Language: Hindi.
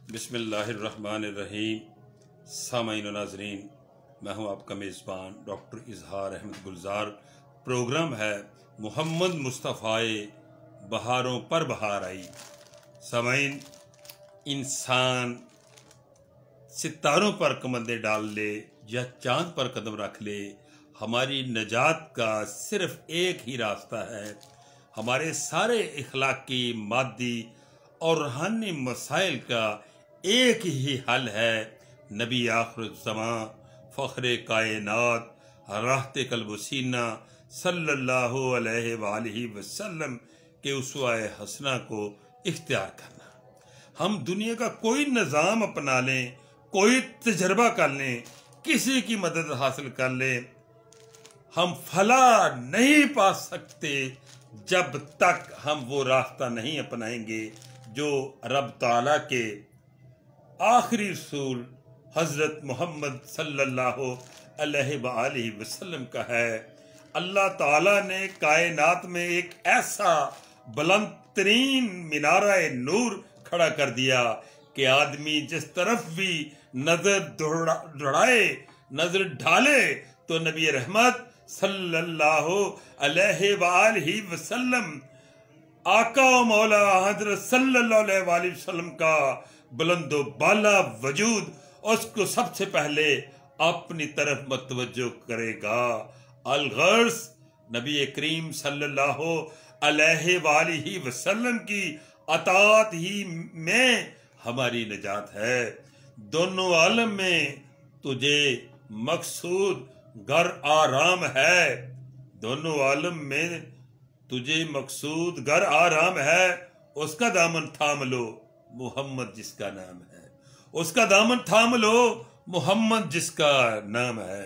बिस्मिल्लाहिर्रहमानिर्रहीम। सामाईन नाज़रीन, मैं हूं आपका मेज़बान डॉक्टर इजहार अहमद गुलजार। प्रोग्राम है मोहम्मद मुस्तफ़ाए बहारों पर बहार आई। सामाईन, इंसान सितारों पर कमंदे डाल ले या चांद पर कदम रख ले, हमारी नजात का सिर्फ एक ही रास्ता है। हमारे सारे इखलाकी, मादी और रूहानी मसाइल का एक ही हल है। नबी आखिर ज़मां, फ़ख्रे कायनात, राहते कल्ब-ओ-सीना सल्लल्लाहु अलैहि वसल्लम के उसवाए हसना को इख्तियार करना। हम दुनिया का कोई निज़ाम अपना लें, कोई तजर्बा कर लें, किसी की मदद हासिल कर लें, हम फला नहीं पा सकते जब तक हम वो रास्ता नहीं अपनाएंगे जो रब ताला के आखिरी रसूल हजरत मोहम्मद सल्लल्लाहु अलैहि वसल्लम का है। अल्लाह ताला ने कायनात में एक ऐसा बुलंद तरीन मीनारा नूर खड़ा कर दिया कि आदमी जिस तरफ भी नजर दौड़ाए, नजर ढाले तो नबी रहमत सल्लल्लाहु अलैहि वसल्लम, आका मौला हजरत सल्लल्लाहु अलैहि वसल्लम का बुलंदो बाला वजूद उसको सबसे पहले अपनी तरफ मतवज्जो करेगा। अलगर्स नबी करीम सल्लल्लाहु अलैहि वसल्लम की अतात ही में हमारी निजात है। दोनों आलम में तुझे मकसूद घर आराम है। दोनों आलम में तुझे मकसूद घर आराम है। उसका दामन थाम लो, मोहम्मद जिसका नाम है। उसका दामन थाम लो, मोहम्मद जिसका नाम है।